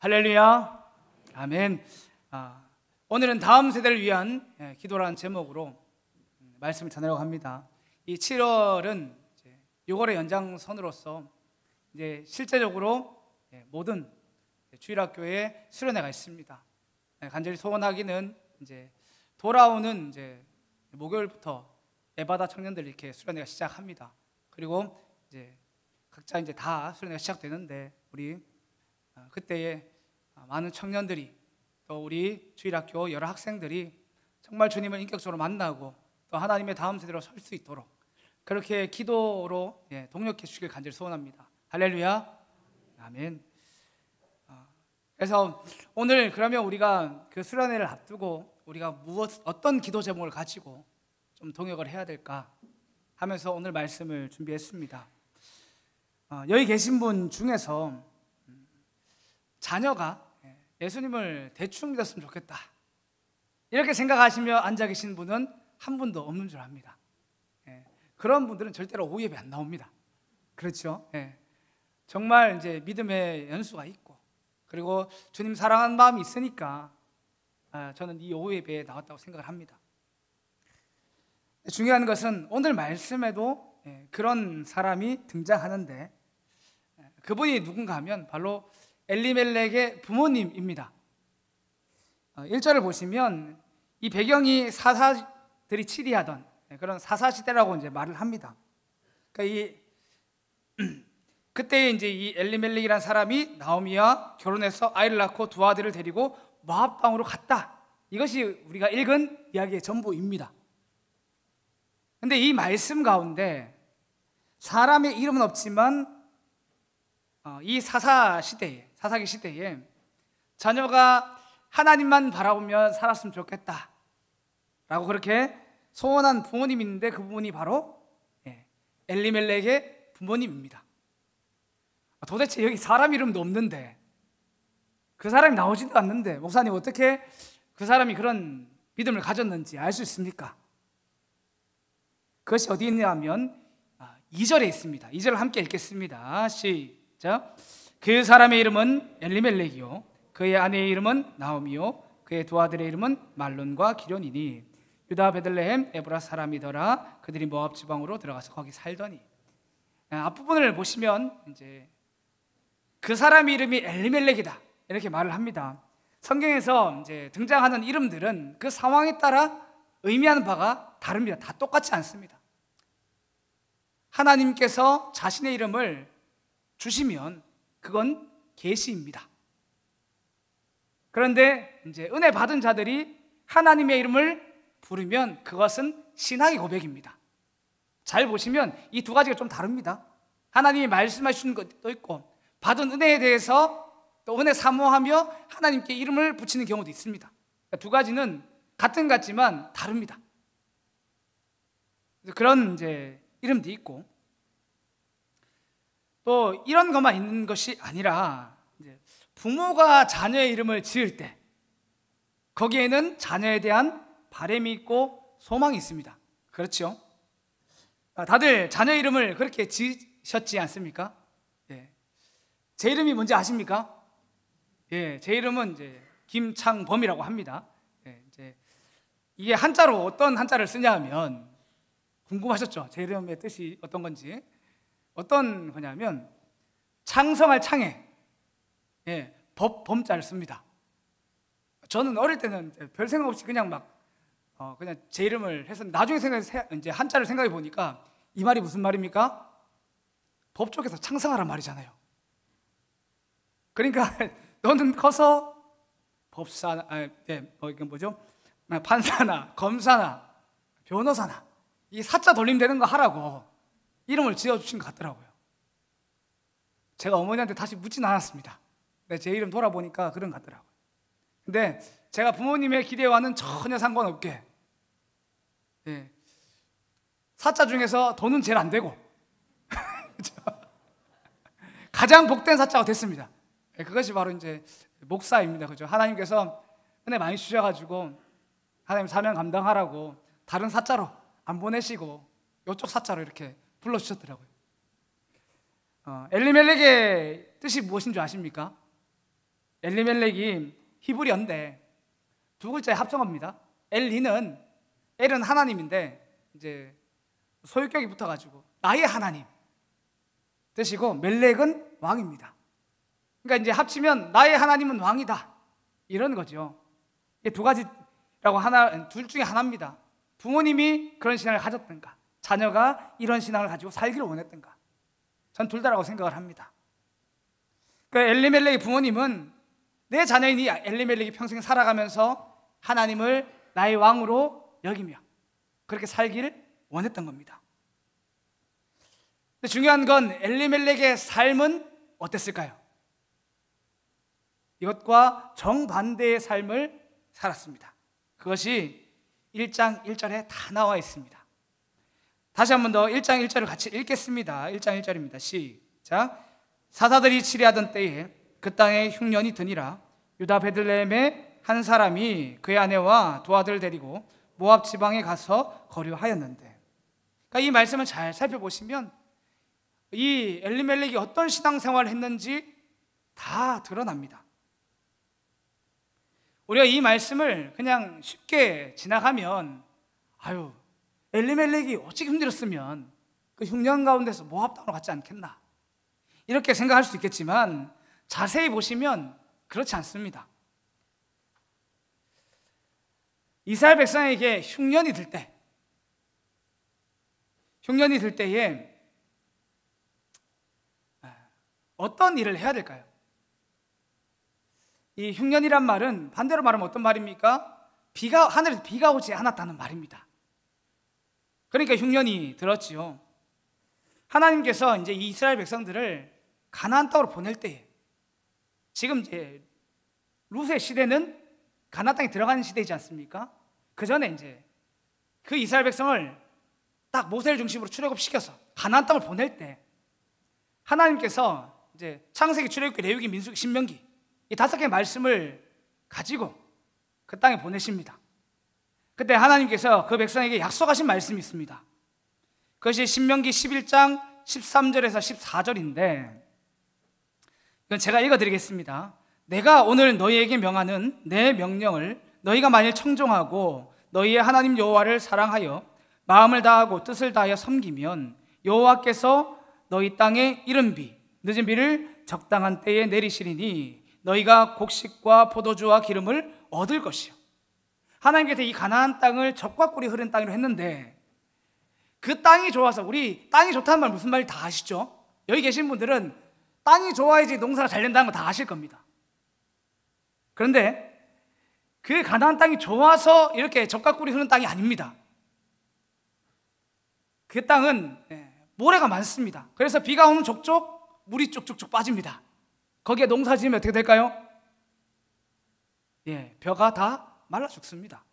할렐루야, 아멘. 오늘은 다음 세대를 위한 기도라는 제목으로 말씀을 전하려고 합니다. 이 7월은 6월의 연장선으로서 이제 실제적으로 모든 주일학교에 수련회가 있습니다. 간절히 소원하기는 이제 돌아오는 목요일부터 에바다 청년들 이렇게 수련회가 시작합니다. 그리고 이제 각자 이제 다 수련회가 시작되는데 우리 그때에 많은 청년들이 또 우리 주일학교 여러 학생들이 정말 주님을 인격적으로 만나고 또 하나님의 다음 세대로 설 수 있도록 그렇게 기도로 동력해 주시길 간절히 소원합니다. 할렐루야, 아멘. 그래서 오늘 그러면 우리가 그 수련회를 앞두고 우리가 어떤 기도 제목을 가지고 좀 동역을 해야 될까 하면서 오늘 말씀을 준비했습니다. 여기 계신 분 중에서 자녀가 예수님을 대충 믿었으면 좋겠다 이렇게 생각하시며 앉아 계신 분은 한 분도 없는 줄 압니다. 그런 분들은 절대로 오후 예배 안 나옵니다. 그렇죠? 정말 이제 믿음의 연수가 있고 그리고 주님 사랑하는 마음이 있으니까 저는 이 오후 예배에 나왔다고 생각을 합니다. 중요한 것은 오늘 말씀에도 그런 사람이 등장하는데 그분이 누군가 하면 바로 엘리멜렉의 부모님입니다. 1절을 보시면 이 배경이 사사들이 치리하던 그런 사사시대라고 이제 말을 합니다. 그러니까 그때 이제 이 엘리멜렉이라는 사람이 나오미와 결혼해서 아이를 낳고 두 아들을 데리고 모압 땅으로 갔다. 이것이 우리가 읽은 이야기의 전부입니다. 근데 이 말씀 가운데 사람의 이름은 없지만 이 사사기 시대에 자녀가 하나님만 바라보며 살았으면 좋겠다 라고 그렇게 소원한 부모님이 있는데 그 부분이 바로 엘리멜렉의 부모님입니다. 도대체 여기 사람 이름도 없는데 그 사람이 나오지도 않는데 목사님 어떻게 그 사람이 그런 믿음을 가졌는지 알 수 있습니까? 그것이 어디 있냐면 2절에 있습니다. 2절을 함께 읽겠습니다. 시작. 그 사람의 이름은 엘리멜렉이요 그의 아내의 이름은 나오미요 그의 두 아들의 이름은 말론과 기련이니 유다 베들레헴 에브라 사람이더라. 그들이 모압 지방으로 들어가서 거기 살더니. 앞부분을 보시면 이제 그 사람의 이름이 엘리멜렉이다 이렇게 말을 합니다. 성경에서 이제 등장하는 이름들은 그 상황에 따라 의미하는 바가 다릅니다. 다 똑같지 않습니다. 하나님께서 자신의 이름을 주시면 그건 계시입니다. 그런데 이제 은혜 받은 자들이 하나님의 이름을 부르면 그것은 신앙의 고백입니다. 잘 보시면 이 두 가지가 좀 다릅니다. 하나님이 말씀하시는 것도 있고 받은 은혜에 대해서 또 은혜 사모하며 하나님께 이름을 붙이는 경우도 있습니다. 그러니까 두 가지는 같은 것 같지만 다릅니다. 그런 이제 이름도 있고 또 이런 것만 있는 것이 아니라 이제 부모가 자녀의 이름을 지을 때 거기에는 자녀에 대한 바람이 있고 소망이 있습니다. 그렇죠? 다들 자녀 이름을 그렇게 지으셨지 않습니까? 제 이름이 뭔지 아십니까? 제 이름은 이제 김창범이라고 합니다. 이게 한자로 어떤 한자를 쓰냐 하면 궁금하셨죠? 제 이름의 뜻이 어떤 건지. 어떤 거냐면 창성할 창에 범자를 씁니다. 저는 어릴 때는 별 생각 없이 그냥 그냥 제 이름을 했었는데 나중에 이제 한자를 생각해 보니까 이 말이 무슨 말입니까? 법 쪽에서 창성하란 말이잖아요. 그러니까 너는 커서 법사나 이게 뭐죠? 판사나 검사나 변호사나 이 사자 돌림되는 거 하라고 이름을 지어주신 것 같더라고요. 제가 어머니한테 다시 묻진 않았습니다. 근데 제 이름 돌아보니까 그런 것 같더라고요. 근데 제가 부모님의 기대와는 전혀 상관없게 사자 중에서 돈은 제일 안 되고 가장 복된 사자가 됐습니다. 그것이 바로 이제 목사입니다. 그죠? 하나님께서 은혜 많이 주셔가지고 하나님 사명 감당하라고 다른 사자로 안 보내시고 이쪽 사자로 이렇게 불러주셨더라고요. 엘리멜렉의 뜻이 무엇인 줄 아십니까? 엘리멜렉이 히브리어인데 두 글자의 합성어입니다. 엘리는 엘은 하나님인데 이제 소유격이 붙어가지고 나의 하나님 뜻이고 멜렉은 왕입니다. 그러니까 이제 합치면 나의 하나님은 왕이다 이런 거죠. 이게 두 가지라고 둘 중에 하나입니다. 부모님이 그런 신앙을 가졌던가 자녀가 이런 신앙을 가지고 살기를 원했던가 전 둘 다라고 생각을 합니다. 그러니까 엘리멜렉의 부모님은 내 자녀인 이 엘리멜렉이 평생 살아가면서 하나님을 나의 왕으로 여기며 그렇게 살기를 원했던 겁니다. 근데 중요한 건 엘리멜렉의 삶은 어땠을까요? 이것과 정반대의 삶을 살았습니다. 그것이 1장 1절에 다 나와 있습니다. 다시 한 번 더 1장 1절을 같이 읽겠습니다. 1장 1절입니다. 시작. 사사들이 치리하던 때에 그 땅에 흉년이 드니라. 유다 베들레헴의 한 사람이 그의 아내와 두 아들을 데리고 모압 지방에 가서 거류하였는데, 그러니까 이 말씀을 잘 살펴보시면 이 엘리멜렉이 어떤 신앙생활을 했는지 다 드러납니다. 우리가 이 말씀을 그냥 쉽게 지나가면 아유 엘리멜렉이 어찌 힘들었으면 그 흉년 가운데서 모압 땅으로 갔지 않겠나 이렇게 생각할 수 있겠지만 자세히 보시면 그렇지 않습니다. 이스라엘 백성에게 흉년이 들 때에 어떤 일을 해야 될까요? 이 흉년이란 말은 반대로 말하면 어떤 말입니까? 하늘에서 비가 오지 않았다는 말입니다. 그러니까 흉년이 들었지요. 하나님께서 이제 이 이스라엘 백성들을 가나안 땅으로 보낼 때에, 지금 이제 룻의 시대는 가나안 땅에 들어가는 시대이지 않습니까? 그 전에 이제 그 이스라엘 백성을 딱 모세를 중심으로 출애굽시켜서 가나안 땅을 보낼 때 하나님께서 이제 창세기, 출애굽기, 레위기, 민수기, 신명기 이 5개의 말씀을 가지고 그 땅에 보내십니다. 그때 하나님께서 그 백성에게 약속하신 말씀이 있습니다. 그것이 신명기 11장 13절에서 14절인데 이건 제가 읽어드리겠습니다. 내가 오늘 너희에게 명하는 내 명령을 너희가 만일 청종하고 너희의 하나님 여호와를 사랑하여 마음을 다하고 뜻을 다하여 섬기면 여호와께서 너희 땅에 이른 비, 늦은 비를 적당한 때에 내리시리니 너희가 곡식과 포도주와 기름을 얻을 것이요. 하나님께서 이 가나안 땅을 젖과 꿀이 흐르는 땅으로 했는데 그 땅이 좋아서, 우리 땅이 좋다는 말 무슨 말인지 다 아시죠? 여기 계신 분들은 땅이 좋아야지 농사가 잘 된다는 거 다 아실 겁니다. 그런데 그 가나안 땅이 좋아서 이렇게 젖과 꿀이 흐르는 땅이 아닙니다. 그 땅은 모래가 많습니다. 그래서 비가 오는 족족 물이 쭉쭉쭉 빠집니다. 거기에 농사 지으면 어떻게 될까요? 벼가 다 말라 죽습니다.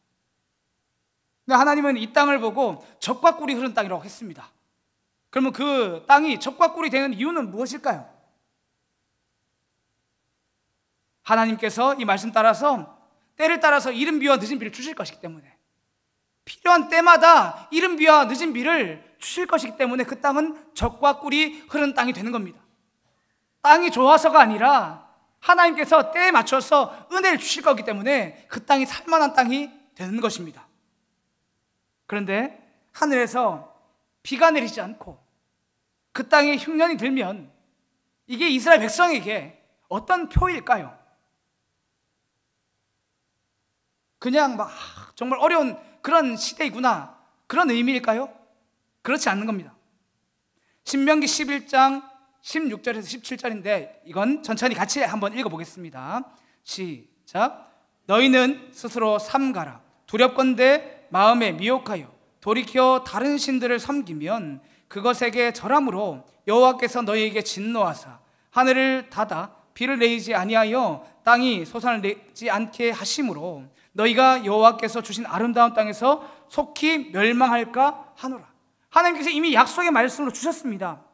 근데 하나님은 이 땅을 보고 젖과 꿀이 흐르는 땅이라고 했습니다. 그러면 그 땅이 젖과 꿀이 되는 이유는 무엇일까요? 하나님께서 이 말씀 따라서 때를 따라서 이른 비와 늦은 비를 주실 것이기 때문에, 필요한 때마다 이른 비와 늦은 비를 주실 것이기 때문에 그 땅은 젖과 꿀이 흐르는 땅이 되는 겁니다. 땅이 좋아서가 아니라 하나님께서 때에 맞춰서 은혜를 주실 거기 때문에 그 땅이 살만한 땅이 되는 것입니다. 그런데 하늘에서 비가 내리지 않고 그 땅에 흉년이 들면 이게 이스라엘 백성에게 어떤 표일까요? 그냥 막 정말 어려운 그런 시대이구나, 그런 의미일까요? 그렇지 않는 겁니다. 신명기 11장 16절에서 17절인데 이건 천천히 같이 한번 읽어보겠습니다. 시작. 너희는 스스로 삼가라. 두렵건대 마음에 미혹하여 돌이켜 다른 신들을 섬기면 그것에게 절함으로 여호와께서 너희에게 진노하사 하늘을 닫아 비를 내리지 아니하여 땅이 소산을 내지 않게 하심으로 너희가 여호와께서 주신 아름다운 땅에서 속히 멸망할까 하노라. 하나님께서 이미 약속의 말씀으로 주셨습니다.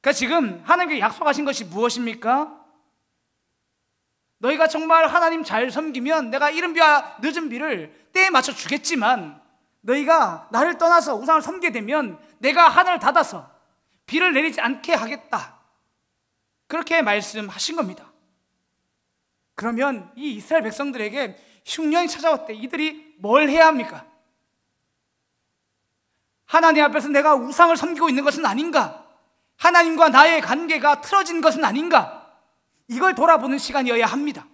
그러니까 지금 하나님께서 약속하신 것이 무엇입니까? 너희가 정말 하나님 잘 섬기면 내가 이른 비와 늦은 비를 때에 맞춰 주겠지만 너희가 나를 떠나서 우상을 섬기게 되면 내가 하늘을 닫아서 비를 내리지 않게 하겠다, 그렇게 말씀하신 겁니다. 그러면 이 이스라엘 백성들에게 흉년이 찾아왔대. 이들이 뭘 해야 합니까? 하나님 앞에서 내가 우상을 섬기고 있는 것은 아닌가? 하나님과 나의 관계가 틀어진 것은 아닌가? 이걸 돌아보는 시간이어야 합니다.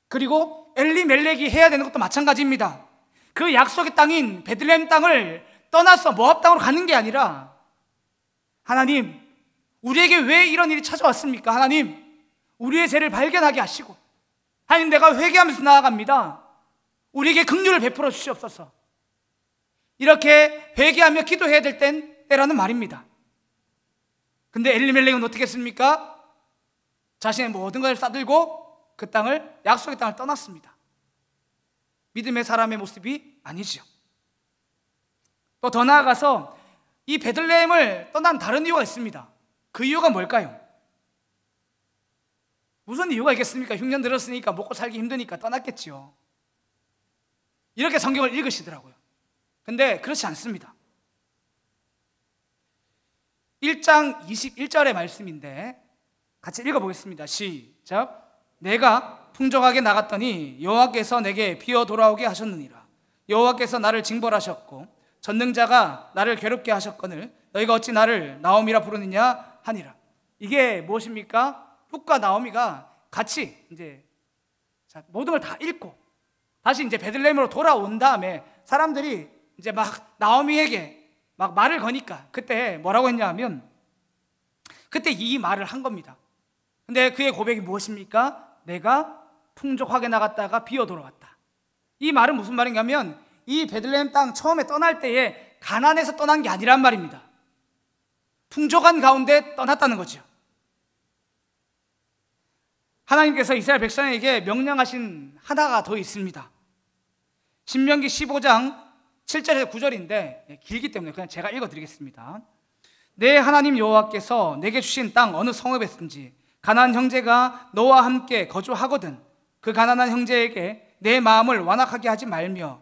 그리고 엘리멜렉이 해야 되는 것도 마찬가지입니다. 그 약속의 땅인 베들레헴 땅을 떠나서 모압 땅으로 가는 게 아니라, 하나님, 우리에게 왜 이런 일이 찾아왔습니까? 하나님, 우리의 죄를 발견하게 하시고, 하나님, 내가 회개하면서 나아갑니다. 우리에게 긍휼을 베풀어 주시옵소서. 이렇게 회개하며 기도해야 될 때라는 말입니다. 근데 엘리멜렉은 어떻게 했습니까? 자신의 모든 것을 싸들고 그 땅을, 약속의 땅을 떠났습니다. 믿음의 사람의 모습이 아니죠. 또 더 나아가서 이 베들레헴을 떠난 다른 이유가 있습니다. 그 이유가 뭘까요? 무슨 이유가 있겠습니까? 흉년 들었으니까 먹고 살기 힘드니까 떠났겠지요. 이렇게 성경을 읽으시더라고요. 근데 그렇지 않습니다. 1장 21절의 말씀인데 같이 읽어보겠습니다. 시작. 내가 풍족하게 나갔더니 여호와께서 내게 비어 돌아오게 하셨느니라. 여호와께서 나를 징벌하셨고 전능자가 나를 괴롭게 하셨거늘 너희가 어찌 나를 나오미라 부르느냐 하니라. 이게 무엇입니까? 룻과 나오미가 같이 이제 모든 걸 다 읽고 다시 이제 베들레헴으로 돌아온 다음에 사람들이 이제 막 나오미에게 막 말을 거니까 그때 뭐라고 했냐 하면, 그때 이 말을 한 겁니다. 근데 그의 고백이 무엇입니까? 내가 풍족하게 나갔다가 비어 돌아왔다. 이 말은 무슨 말인가면, 이 베들레헴 땅 처음에 떠날 때에 가난해서 떠난 게 아니란 말입니다. 풍족한 가운데 떠났다는 거죠. 하나님께서 이스라엘 백성에게 명령하신 하나가 더 있습니다. 신명기 15장 7절에서 9절인데 길기 때문에 그냥 제가 읽어드리겠습니다. 내 하나님 여호와께서 내게 주신 땅 어느 성읍에든지 가난한 형제가 너와 함께 거주하거든 그 가난한 형제에게 내 마음을 완악하게 하지 말며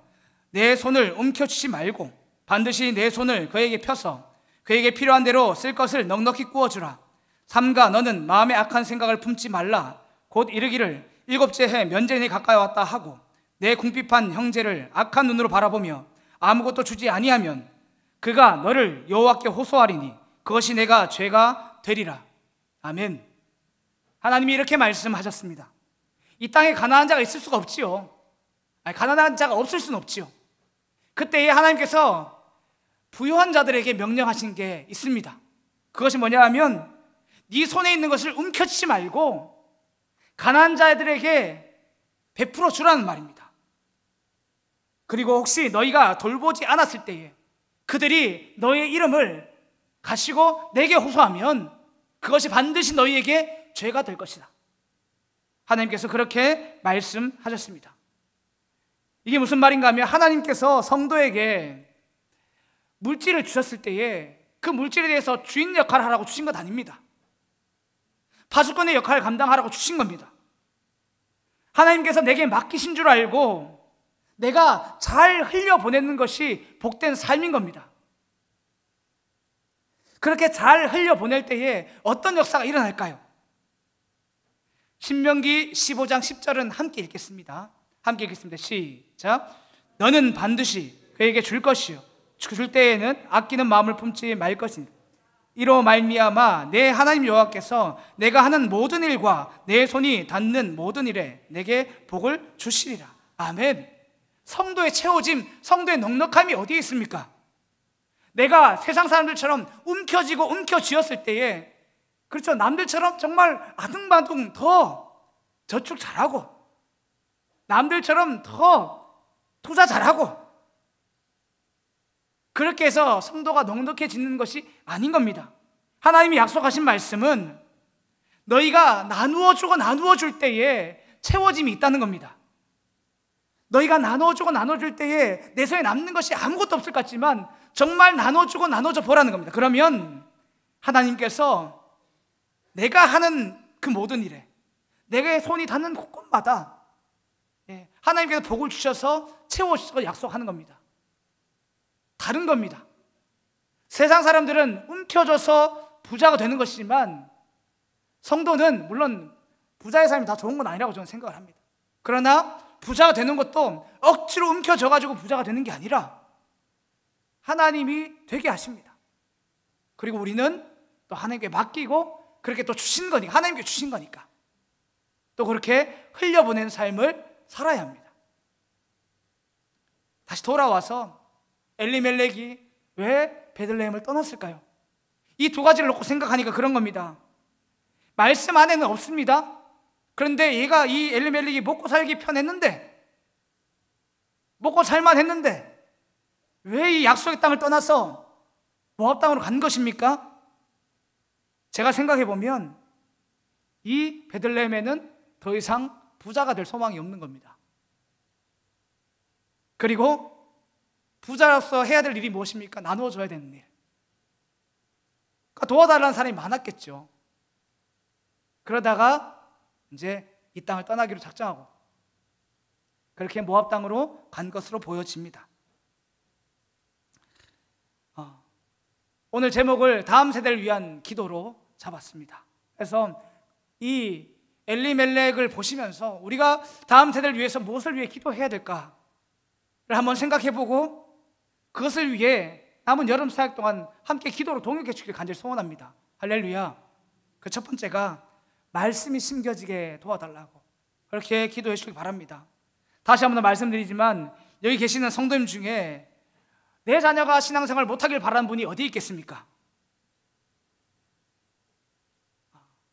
내 손을 움켜쥐지 말고 반드시 내 손을 그에게 펴서 그에게 필요한 대로 쓸 것을 넉넉히 구워주라. 삼가 너는 마음에 악한 생각을 품지 말라. 곧 이르기를 일곱째 해 면전이 가까이 왔다 하고 내 궁핍한 형제를 악한 눈으로 바라보며 아무것도 주지 아니하면 그가 너를 여호와께 호소하리니 그것이 내가 죄가 되리라. 아멘. 하나님이 이렇게 말씀하셨습니다. 이 땅에 가난한 자가 있을 수가 없지요. 가난한 자가 없을 수는 없지요. 그때에 하나님께서 부유한 자들에게 명령하신 게 있습니다. 그것이 뭐냐 하면 네 손에 있는 것을 움켜쥐지 말고 가난한 자들에게 베풀어 주라는 말입니다. 그리고 혹시 너희가 돌보지 않았을 때에 그들이 너의 이름을 가시고 내게 호소하면 그것이 반드시 너희에게 죄가 될 것이다. 하나님께서 그렇게 말씀하셨습니다. 이게 무슨 말인가 하면, 하나님께서 성도에게 물질을 주셨을 때에 그 물질에 대해서 주인 역할을 하라고 주신 것 아닙니다. 파수꾼의 역할을 감당하라고 주신 겁니다. 하나님께서 내게 맡기신 줄 알고 내가 잘 흘려보내는 것이 복된 삶인 겁니다. 그렇게 잘 흘려보낼 때에 어떤 역사가 일어날까요? 신명기 15장 10절은 함께 읽겠습니다. 함께 읽겠습니다. 시작. 너는 반드시 그에게 줄 것이요 줄 때에는 아끼는 마음을 품지 말 것이니 이로 말미암아 내 하나님 여호와께서 내가 하는 모든 일과 내 손이 닿는 모든 일에 내게 복을 주시리라. 아멘. 성도의 채워짐, 성도의 넉넉함이 어디에 있습니까? 내가 세상 사람들처럼 움켜쥐고 움켜쥐었을 때에, 그렇죠, 남들처럼 정말 아둥바둥 더 저축 잘하고 남들처럼 더 투자 잘하고 그렇게 해서 성도가 넉넉해지는 것이 아닌 겁니다. 하나님이 약속하신 말씀은 너희가 나누어주고 나누어줄 때에 채워짐이 있다는 겁니다. 너희가 나눠주고 나눠줄 때에 내 손에 남는 것이 아무것도 없을 것 같지만 정말 나눠주고 나눠줘 보라는 겁니다. 그러면 하나님께서 내가 하는 그 모든 일에 내가 손이 닿는 곳곳마다 하나님께서 복을 주셔서 채워주셔서 약속하는 겁니다. 다른 겁니다. 세상 사람들은 움켜줘서 부자가 되는 것이지만 성도는 물론 부자의 삶이 다 좋은 건 아니라고 저는 생각을 합니다. 그러나 부자가 되는 것도 억지로 움켜져가지고 부자가 되는 게 아니라 하나님이 되게 하십니다. 그리고 우리는 또 하나님께 맡기고 그렇게 또 주신 거니까, 하나님께 주신 거니까 또 그렇게 흘려보낸 삶을 살아야 합니다. 다시 돌아와서 엘리멜렉이 왜 베들레헴을 떠났을까요? 이 두 가지를 놓고 생각하니까 그런 겁니다. 말씀 안에는 없습니다. 그런데 얘가, 이 엘리멜렉이 먹고 살기 편했는데, 먹고 살만 했는데 왜 이 약속의 땅을 떠나서 모압 땅으로 간 것입니까? 제가 생각해 보면 이 베들레헴에는 더 이상 부자가 될 소망이 없는 겁니다. 그리고 부자로서 해야 될 일이 무엇입니까? 나누어줘야 되는 일. 그러니까 도와달라는 사람이 많았겠죠. 그러다가 이제 이 땅을 떠나기로 작정하고 그렇게 모압 땅으로 간 것으로 보여집니다. 오늘 제목을 다음 세대를 위한 기도로 잡았습니다. 그래서 이 엘리멜렉을 보시면서 우리가 다음 세대를 위해서 무엇을 위해 기도해야 될까를 한번 생각해보고 그것을 위해 남은 여름 사역 동안 함께 기도로 동역해 주길 간절히 소원합니다. 할렐루야. 그 첫 번째가 말씀이 심겨지게 도와달라고 그렇게 기도해 주길 바랍니다. 다시 한번 말씀드리지만 여기 계시는 성도님 중에 내 자녀가 신앙생활 못하길 바라는 분이 어디 있겠습니까?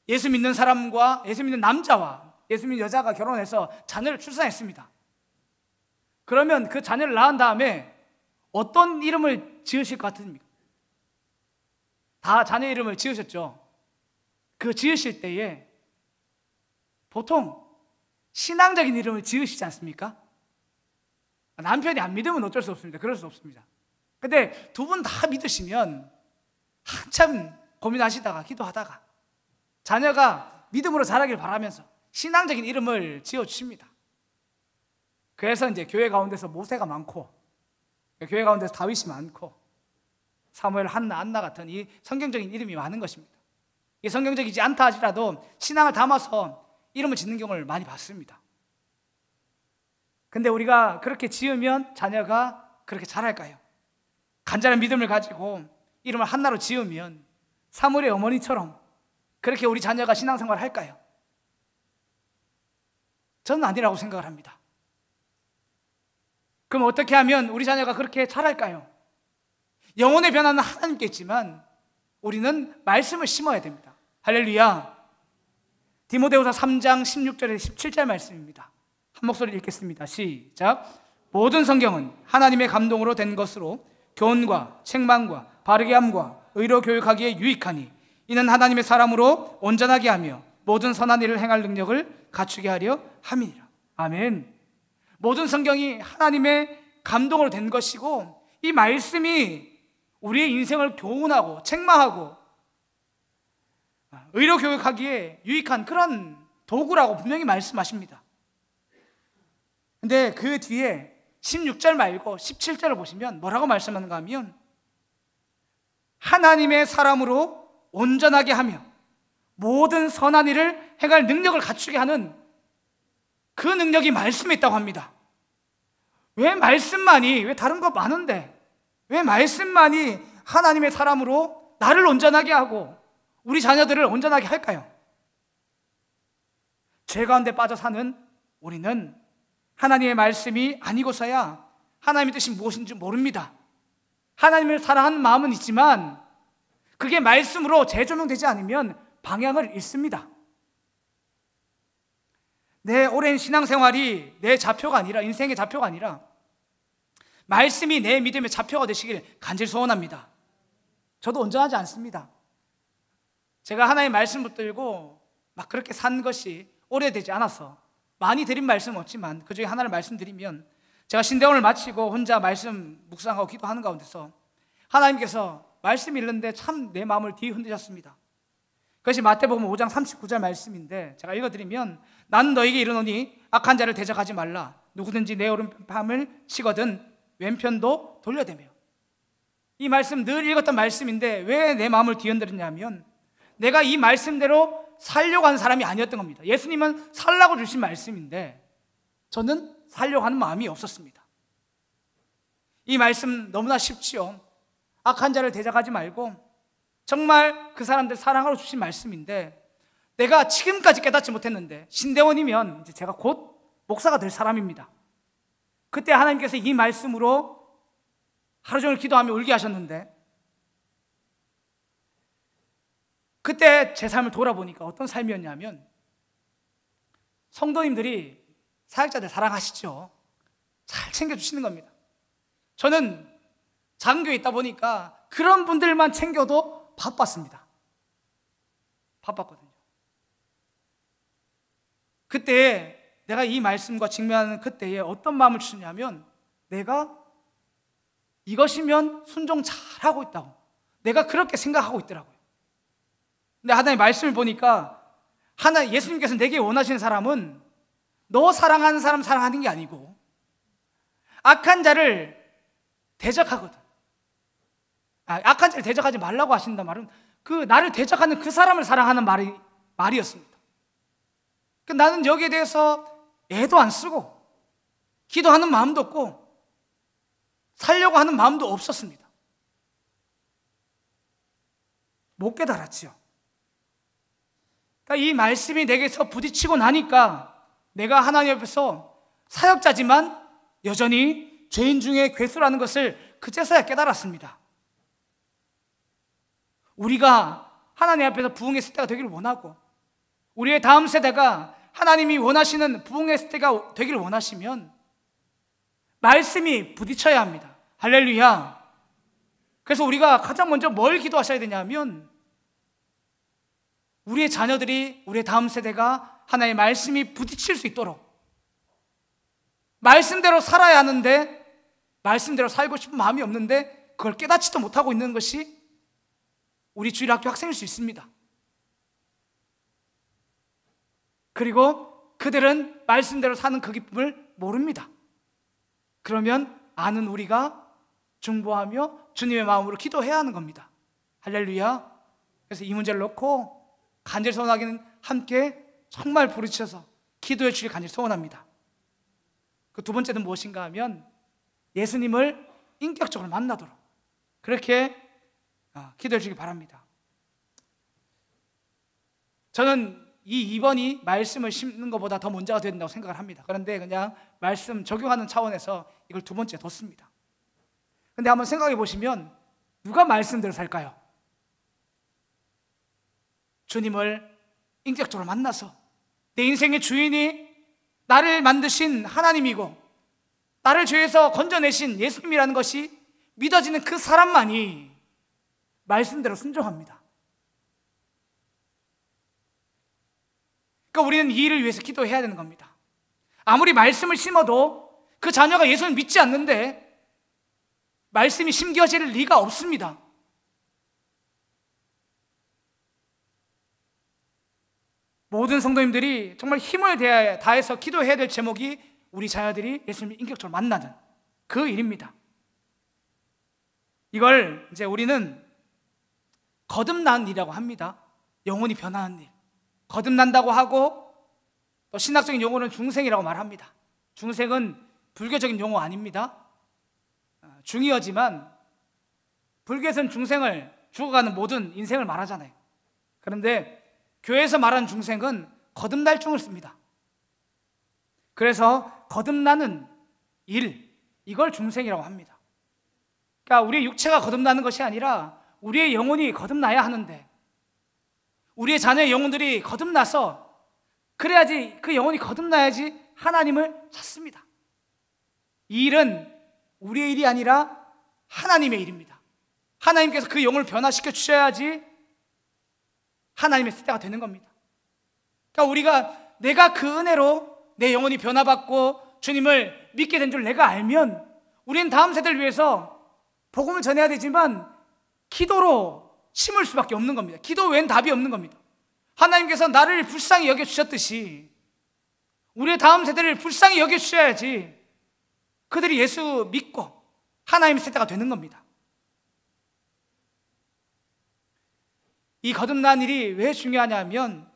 예수 믿는 사람과 예수 믿는 남자와 예수 믿는 여자가 결혼해서 자녀를 출산했습니다. 그러면 그 자녀를 낳은 다음에 어떤 이름을 지으실 것 같습니까? 다 자녀 이름을 지으셨죠. 그 지으실 때에 보통 신앙적인 이름을 지으시지 않습니까? 남편이 안 믿으면 어쩔 수 없습니다. 그럴 수 없습니다. 근데 두 분 다 믿으시면 한참 고민하시다가 기도하다가 자녀가 믿음으로 자라길 바라면서 신앙적인 이름을 지어주십니다. 그래서 이제 교회 가운데서 모세가 많고 교회 가운데서 다윗이 많고 사무엘, 한나, 안나 같은 이 성경적인 이름이 많은 것입니다. 이 성경적이지 않다 하더라도 신앙을 담아서 이름을 짓는 경우를 많이 봤습니다. 근데 우리가 그렇게 지으면 자녀가 그렇게 자랄까요? 간절한 믿음을 가지고 이름을 한나로 지으면 사무엘의 어머니처럼 그렇게 우리 자녀가 신앙생활을 할까요? 저는 아니라고 생각을 합니다. 그럼 어떻게 하면 우리 자녀가 그렇게 자랄까요? 영혼의 변화는 하나님께 있지만 우리는 말씀을 심어야 됩니다. 할렐루야. 디모데후서 3장 16절에서 17절 말씀입니다. 한 목소리 읽겠습니다. 시작. 모든 성경은 하나님의 감동으로 된 것으로 교훈과 책망과 바르게 함과 의로 교육하기에 유익하니 이는 하나님의 사람으로 온전하게 하며 모든 선한 일을 행할 능력을 갖추게 하려 함이니라. 아멘. 모든 성경이 하나님의 감동으로 된 것이고 이 말씀이 우리의 인생을 교훈하고 책망하고 의로 교육하기에 유익한 그런 도구라고 분명히 말씀하십니다. 근데 그 뒤에 16절 말고 17절을 보시면 뭐라고 말씀하는가 하면 하나님의 사람으로 온전하게 하며 모든 선한 일을 행할 능력을 갖추게 하는 그 능력이 말씀에 있다고 합니다. 왜 말씀만이, 왜 다른 거 많은데 왜 말씀만이 하나님의 사람으로 나를 온전하게 하고 우리 자녀들을 온전하게 할까요? 죄 가운데 빠져 사는 우리는 하나님의 말씀이 아니고서야 하나님의 뜻이 무엇인지 모릅니다. 하나님을 사랑하는 마음은 있지만 그게 말씀으로 재조명되지 않으면 방향을 잃습니다. 내 오랜 신앙생활이 내 좌표가 아니라, 인생의 좌표가 아니라 말씀이 내 믿음의 좌표가 되시길 간절히 소원합니다. 저도 온전하지 않습니다. 제가 하나님의 말씀 붙들고 막 그렇게 산 것이 오래되지 않아서 많이 드린 말씀은 없지만 그 중에 하나를 말씀드리면, 제가 신대원을 마치고 혼자 말씀 묵상하고 기도하는 가운데서 하나님께서 말씀 읽는데 참 내 마음을 뒤흔드셨습니다. 그것이 마태복음 5장 39절 말씀인데 제가 읽어드리면, 나는 너에게 이르노니 악한 자를 대적하지 말라. 누구든지 내 오른팔을 치거든 왼편도 돌려대며. 이 말씀 늘 읽었던 말씀인데 왜 내 마음을 뒤흔들었냐면, 내가 이 말씀대로 살려고 하는 사람이 아니었던 겁니다. 예수님은 살라고 주신 말씀인데 저는 살려고 하는 마음이 없었습니다. 이 말씀 너무나 쉽지요. 악한 자를 대적하지 말고, 정말 그 사람들 사랑하러 주신 말씀인데 내가 지금까지 깨닫지 못했는데, 신대원이면 이제 제가 곧 목사가 될 사람입니다. 그때 하나님께서 이 말씀으로 하루 종일 기도하며 울게 하셨는데, 그때 제 삶을 돌아보니까 어떤 삶이었냐면, 성도님들이 사역자들 사랑하시죠. 잘 챙겨주시는 겁니다. 저는 장교에 있다 보니까 그런 분들만 챙겨도 바빴습니다. 바빴거든요. 그때 내가 이 말씀과 직면하는 그때에 어떤 마음을 주셨냐면, 내가 이것이면 순종 잘하고 있다고, 내가 그렇게 생각하고 있더라고요. 근데 하나님의 말씀을 보니까 예수님께서 내게 원하시는 사람은 너 사랑하는 사람 사랑하는 게 아니고 악한 자를 대적하거든. 악한 자를 대적하지 말라고 하신단 말은 그 나를 대적하는 그 사람을 사랑하는 말이었습니다. 나는 여기에 대해서 애도 안 쓰고 기도하는 마음도 없고 살려고 하는 마음도 없었습니다. 못 깨달았지요. 이 말씀이 내게서 부딪히고 나니까 내가 하나님 앞에서 사역자지만 여전히 죄인 중에 괴수라는 것을 그제서야 깨달았습니다. 우리가 하나님 앞에서 부흥의 세대가 되기를 원하고, 우리의 다음 세대가 하나님이 원하시는 부흥의 세대가 되기를 원하시면 말씀이 부딪혀야 합니다. 할렐루야. 그래서 우리가 가장 먼저 뭘 기도하셔야 되냐면, 우리의 자녀들이, 우리의 다음 세대가 하나님의 말씀이 부딪힐 수 있도록, 말씀대로 살아야 하는데 말씀대로 살고 싶은 마음이 없는데 그걸 깨닫지도 못하고 있는 것이 우리 주일학교 학생일 수 있습니다. 그리고 그들은 말씀대로 사는 그 기쁨을 모릅니다. 그러면 아는 우리가 중보하며 주님의 마음으로 기도해야 하는 겁니다. 할렐루야. 그래서 이 문제를 놓고 간절히 소원하기는 함께 정말 부르셔서 기도해 주길 간절히 소원합니다. 그 두 번째는 무엇인가 하면, 예수님을 인격적으로 만나도록 그렇게 기도해 주길 바랍니다. 저는 이 2번이 말씀을 심는 것보다 더 문제가 된다고 생각을 합니다. 그런데 그냥 말씀 적용하는 차원에서 이걸 두 번째 뒀습니다. 근데 한번 생각해 보시면 누가 말씀대로 살까요? 주님을 인격적으로 만나서 내 인생의 주인이 나를 만드신 하나님이고 나를 죄에서 건져내신 예수님이라는 것이 믿어지는 그 사람만이 말씀대로 순종합니다. 그러니까 우리는 이 일을 위해서 기도해야 되는 겁니다. 아무리 말씀을 심어도 그 자녀가 예수를 믿지 않는데 말씀이 심겨질 리가 없습니다. 모든 성도님들이 정말 힘을 다해서 기도해야 될 제목이 우리 자녀들이 예수님을 인격적으로 만나는 그 일입니다. 이걸 이제 우리는 거듭난 일이라고 합니다. 영혼이 변하는 일. 거듭난다고 하고, 또 신학적인 용어는 중생이라고 말합니다. 중생은 불교적인 용어 아닙니다. 중이어지만 불교에서는 중생을, 죽어가는 모든 인생을 말하잖아요. 그런데 교회에서 말하는 중생은 거듭날 중을 씁니다. 그래서 거듭나는 일, 이걸 중생이라고 합니다. 그러니까 우리의 육체가 거듭나는 것이 아니라 우리의 영혼이 거듭나야 하는데, 우리의 자녀의 영혼들이 거듭나서, 그래야지, 그 영혼이 거듭나야지 하나님을 찾습니다. 이 일은 우리의 일이 아니라 하나님의 일입니다. 하나님께서 그 영혼을 변화시켜 주셔야지 하나님의 세대가 되는 겁니다. 그러니까 내가 그 은혜로 내 영혼이 변화받고 주님을 믿게 된 줄 내가 알면, 우리는 다음 세대를 위해서 복음을 전해야 되지만 기도로 심을 수밖에 없는 겁니다. 기도 외엔 답이 없는 겁니다. 하나님께서 나를 불쌍히 여겨주셨듯이 우리의 다음 세대를 불쌍히 여겨주셔야지 그들이 예수 믿고 하나님의 세대가 되는 겁니다. 이 거듭난 일이 왜 중요하냐면,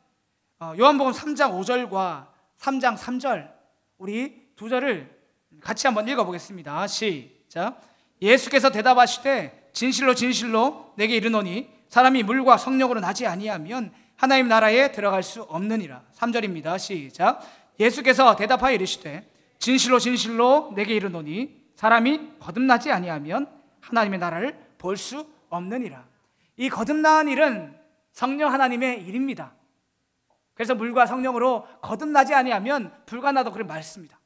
요한복음 3장 5절과 3장 3절 우리 두 절을 같이 한번 읽어보겠습니다. 시작. 예수께서 대답하시되 진실로 진실로 내게 이르노니 사람이 물과 성령으로 나지 아니하면 하나님 나라에 들어갈 수 없느니라. 3절입니다. 시작. 예수께서 대답하여 이르시되 진실로 진실로 내게 이르노니 사람이 거듭나지 아니하면 하나님의 나라를 볼 수 없느니라. 이 거듭난 일은 성령 하나님의 일입니다. 그래서 물과 성령으로 거듭나지 아니하면 불가능하다고 그렇게 말했습니다.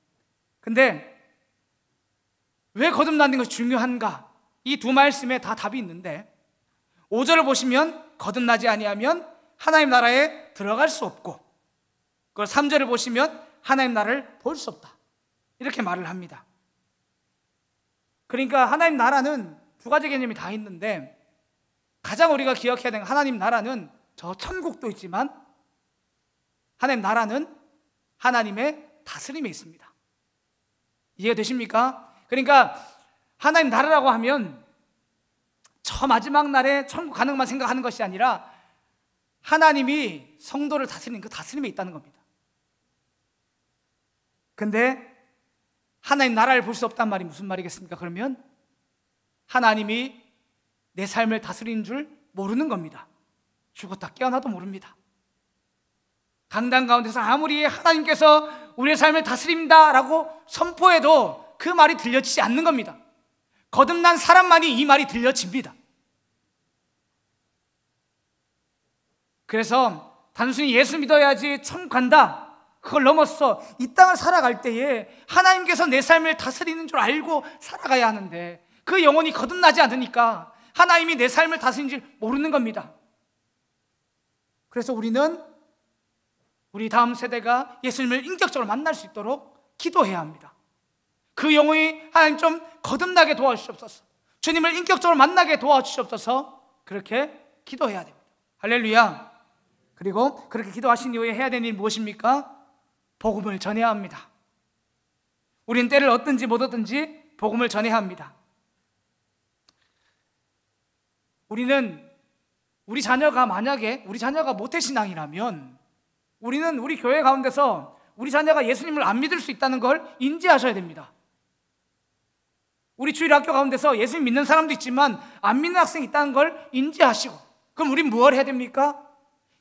근데 왜 거듭나는 것이 중요한가? 이 두 말씀에 다 답이 있는데 5절을 보시면 거듭나지 아니하면 하나님 나라에 들어갈 수 없고, 그걸 3절을 보시면 하나님 나라를 볼 수 없다, 이렇게 말을 합니다. 그러니까 하나님 나라는 두 가지 개념이 다 있는데 가장 우리가 기억해야 되는 하나님 나라는 저 천국도 있지만 하나님 나라는 하나님의 다스림에 있습니다. 이해가 되십니까? 그러니까 하나님 나라라고 하면 저 마지막 날에 천국 가는 것만 생각하는 것이 아니라 하나님이 성도를 다스리는 그 다스림에 있다는 겁니다. 근데 하나님 나라를 볼 수 없단 말이 무슨 말이겠습니까? 그러면 하나님이 내 삶을 다스리는 줄 모르는 겁니다. 죽었다 깨어나도 모릅니다. 강단 가운데서 아무리 하나님께서 우리의 삶을 다스립니다 라고 선포해도 그 말이 들려지지 않는 겁니다. 거듭난 사람만이 이 말이 들려집니다. 그래서 단순히 예수 믿어야지 천국 간다, 그걸 넘어서 이 땅을 살아갈 때에 하나님께서 내 삶을 다스리는 줄 알고 살아가야 하는데 그 영혼이 거듭나지 않으니까 하나님이 내 삶을 다스리는 줄 모르는 겁니다. 그래서 우리는 우리 다음 세대가 예수님을 인격적으로 만날 수 있도록 기도해야 합니다. 그 영혼이 하나님 좀 거듭나게 도와주시옵소서, 주님을 인격적으로 만나게 도와주시옵소서, 그렇게 기도해야 됩니다. 할렐루야. 그리고 그렇게 기도하신 이후에 해야 되는 일이 무엇입니까? 복음을 전해야 합니다. 우린 때를 얻든지 못 얻든지 복음을 전해야 합니다. 우리는 우리 자녀가 만약에 우리 자녀가 모태신앙이라면 우리는 우리 교회 가운데서 우리 자녀가 예수님을 안 믿을 수 있다는 걸 인지하셔야 됩니다. 우리 주일학교 가운데서 예수님 믿는 사람도 있지만 안 믿는 학생이 있다는 걸 인지하시고, 그럼 우린 무엇을 해야 됩니까?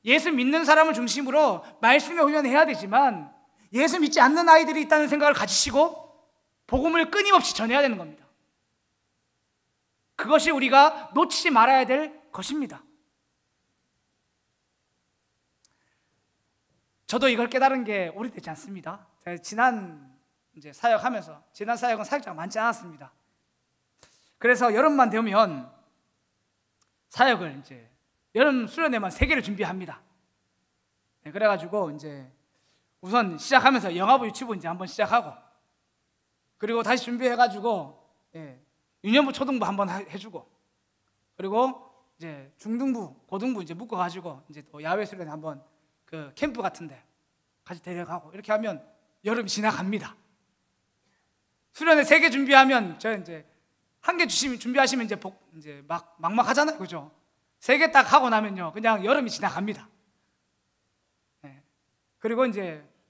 예수 믿는 사람을 중심으로 말씀의 훈련을 해야 되지만 예수 믿지 않는 아이들이 있다는 생각을 가지시고 복음을 끊임없이 전해야 되는 겁니다. 그것이 우리가 놓치지 말아야 될 것입니다. 저도 이걸 깨달은 게 오래되지 않습니다. 제가 지난 사역하면서, 지난 사역은 사역자가 많지 않았습니다. 그래서 여름만 되면 사역을 여름 수련회만 3개를 준비합니다. 네, 그래가지고 우선 시작하면서 영화부 유치부 한번 시작하고, 그리고 다시 준비해가지고 유년부 초등부 한번 해주고, 그리고 중등부 고등부 묶어가지고 또 야외 수련회 한번 그 캠프 같은데 같이 데려가고, 이렇게 하면 여름이 지나갑니다. 수련회 3개 준비하면 저 1개 준비하시면 막막하잖아요, 그죠? 3개 딱 하고 나면요 그냥 여름이 지나갑니다. 네. 그리고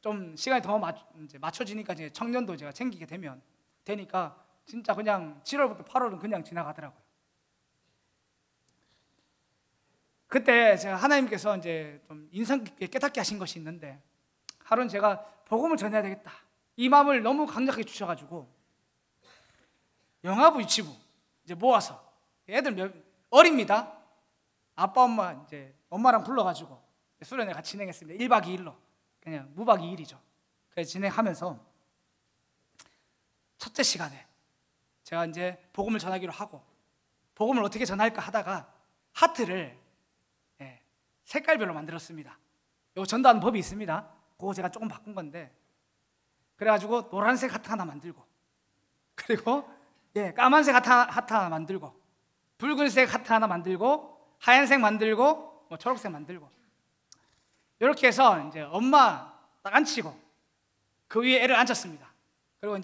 좀 시간이 더 맞춰지니까 청년도 제가 챙기게 되니까 진짜 그냥 7월부터 8월은 그냥 지나가더라고요. 그때 제가 하나님께서 좀 인상 깊게 깨닫게 하신 것이 있는데, 하루는 제가 복음을 전해야 되겠다, 이 마음을 너무 강력하게 주셔가지고 영화부 유치부 모아서, 애들 어립니다. 아빠 엄마 엄마랑 불러가지고 수련회 같이 진행했습니다. 1박 2일로 그냥 무박 2일이죠. 그래서 진행하면서 첫째 시간에 제가 복음을 전하기로 하고, 복음을 어떻게 전할까 하다가 하트를 색깔별로 만들었습니다. 이거 전도하는 법이 있습니다. 그거 제가 조금 바꾼 건데, 그래가지고 노란색 하트 하나 만들고, 그리고 까만색 하트 하나 만들고, 붉은색 하트 하나 만들고, 하얀색 만들고, 초록색 만들고, 이렇게 해서 엄마 딱 앉히고 그 위에 애를 앉혔습니다. 그리고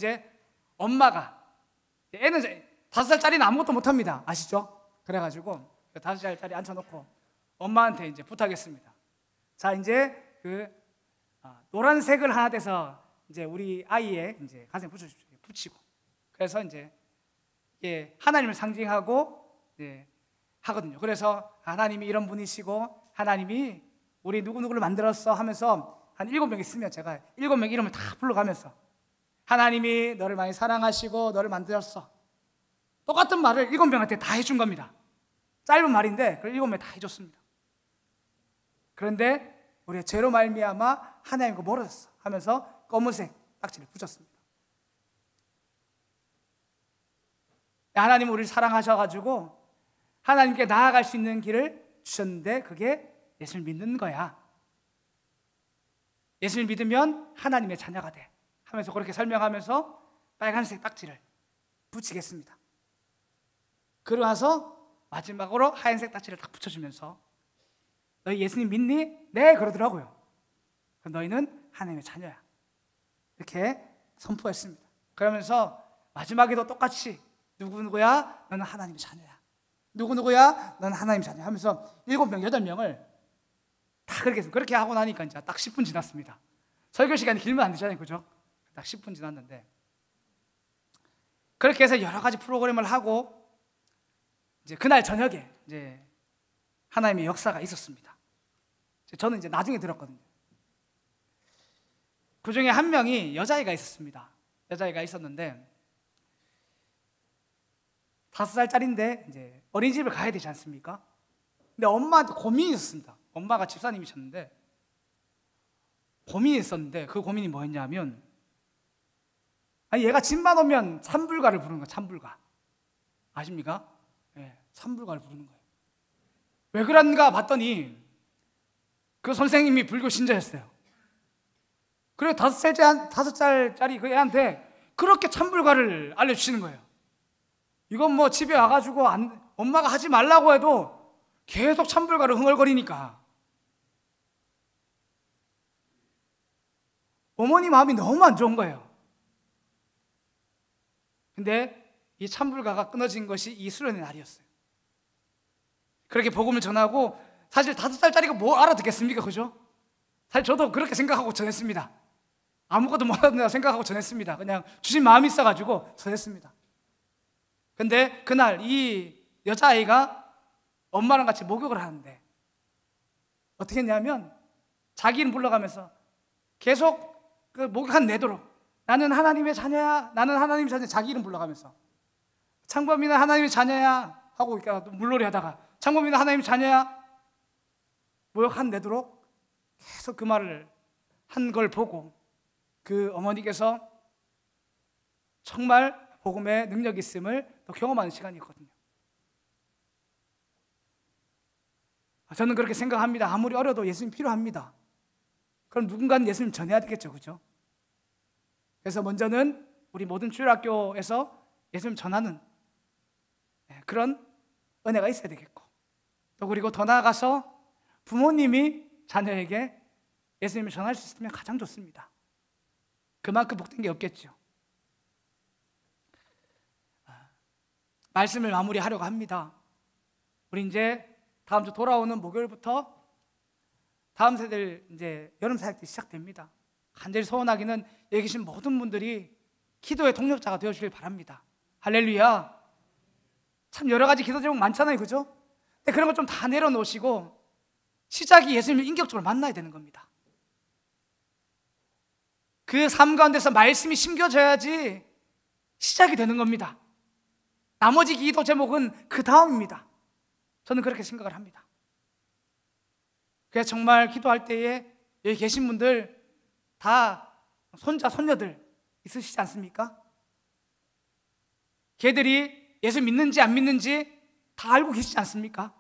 엄마가, 애는 5살짜리는 아무것도 못합니다, 아시죠? 그래가지고 5살짜리 앉혀놓고 엄마한테 부탁했습니다. 자, 노란색을 하나 떼서 이제 우리 아이의 이제 가슴에 붙이고, 그래서 이제 하나님을 상징하고 하거든요. 그래서 하나님이 이런 분이시고 하나님이 우리 누구누구를 만들었어 하면서 한 7명 있으면 제가 7명 이름을 다 불러가면서 하나님이 너를 많이 사랑하시고 너를 만들었어, 똑같은 말을 7명한테 다 해준 겁니다. 짧은 말인데 그걸 7명 다 해줬습니다. 그런데 우리가 죄로 말미암아 하나님과 멀어졌어 하면서 검은색 딱지를 붙였습니다. 하나님은 우리를 사랑하셔가지고 하나님께 나아갈 수 있는 길을 주셨는데 그게 예수를 믿는 거야. 예수를 믿으면 하나님의 자녀가 돼 하면서 그렇게 설명하면서 빨간색 딱지를 붙이겠습니다. 그러고 나서 마지막으로 하얀색 딱지를 딱 붙여주면서 너희 예수님 믿니? 네, 그러더라고요. 너희는 하나님의 자녀야, 이렇게 선포했습니다. 그러면서 마지막에도 똑같이 누구누구야? 너는 하나님의 자녀야. 누구누구야? 너는 하나님의 자녀야 하면서 7명, 8명을 다 그렇게 했습니다. 그렇게 하고 나니까 이제 딱 10분 지났습니다. 설교 시간이 길면 안 되잖아요, 그죠? 딱 10분 지났는데 그렇게 해서 여러 가지 프로그램을 하고 이제 그날 저녁에 이제 하나님의 역사가 있었습니다. 저는 이제 나중에 들었거든요. 그 중에 한 명이 여자아이가 있었습니다. 여자아이가 있었는데 5살짜리인데 이제 어린이집을 가야 되지 않습니까? 근데 엄마한테 고민이 있었습니다. 엄마가 집사님이셨는데 고민이 있었는데 그 고민이 뭐였냐면, 아니 얘가 집만 오면 찬불가를 부르는 거예요. 찬불가 아십니까? 네, 찬불가를 부르는 거예요. 왜 그런가 봤더니 그 선생님이 불교 신자였어요. 그리고 5살짜리 그 애한테 그렇게 찬불가를 알려주시는 거예요. 이건 뭐 집에 와가지고 엄마가 하지 말라고 해도 계속 찬불가를 흥얼거리니까 어머니 마음이 너무 안 좋은 거예요. 근데 이 찬불가가 끊어진 것이 이 수련의 날이었어요. 그렇게 복음을 전하고, 사실 5살짜리가 뭐 알아듣겠습니까? 그죠? 사실 저도 그렇게 생각하고 전했습니다. 아무것도 못한다 생각하고 전했습니다. 그냥 주신 마음이 있어가지고 전했습니다. 근데 그날 이 여자아이가 엄마랑 같이 목욕을 하는데 어떻게 했냐면 자기 이름 불러가면서 계속 그 목욕한 내도록 나는 하나님의 자녀야, 나는 하나님의 자녀야, 자기 이름 불러가면서 창범이는 하나님의 자녀야 하고 물놀이 하다가 창범이는 하나님의 자녀야 목욕한 내도록 계속 그 말을 한 걸 보고 그 어머니께서 정말 복음의 능력이 있음을 또 경험하는 시간이었거든요. 저는 그렇게 생각합니다. 아무리 어려도 예수님 필요합니다. 그럼 누군가는 예수님 전해야 되겠죠, 그죠? 그래서 먼저는 우리 모든 주일학교에서 예수님 전하는 그런 은혜가 있어야 되겠고, 또 그리고 더 나아가서 부모님이 자녀에게 예수님을 전할 수 있으면 가장 좋습니다. 그만큼 복된 게 없겠죠. 말씀을 마무리하려고 합니다. 우리 이제 다음 주 돌아오는 목요일부터 다음 세대들 이제 여름 사역들이 시작됩니다. 간절히 소원하기는 여기 계신 모든 분들이 기도의 동력자가 되어주길 바랍니다. 할렐루야. 참 여러 가지 기도 제목 많잖아요, 그죠? 근데 그런 거 좀 다 내려놓으시고 시작이 예수님을 인격적으로 만나야 되는 겁니다. 그 삶 가운데서 말씀이 심겨져야지 시작이 되는 겁니다. 나머지 기도 제목은 그 다음입니다. 저는 그렇게 생각을 합니다. 그래서 정말 기도할 때에 여기 계신 분들 다 손자, 손녀들 있으시지 않습니까? 걔들이 예수 믿는지 안 믿는지 다 알고 계시지 않습니까?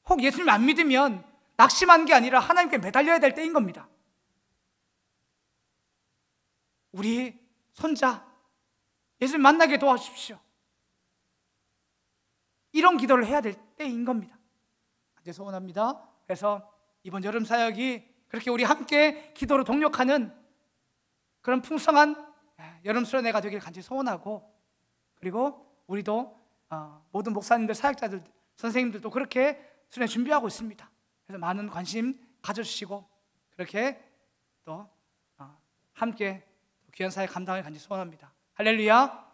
혹 예수님 안 믿으면 낙심한 게 아니라 하나님께 매달려야 될 때인 겁니다. 우리 손자 예수님 만나게 도와주십시오. 이런 기도를 해야 될 때인 겁니다. 이제 소원합니다. 그래서 이번 여름 사역이 그렇게 우리 함께 기도로 동력하는 그런 풍성한 여름 수련회가 되길 간절히 소원하고, 그리고 우리도 모든 목사님들, 사역자들, 선생님들도 그렇게 수련회 준비하고 있습니다. 그래서 많은 관심 가져주시고 그렇게 또 함께 귀한 사역 감당을 간절히 소원합니다. 할렐루야.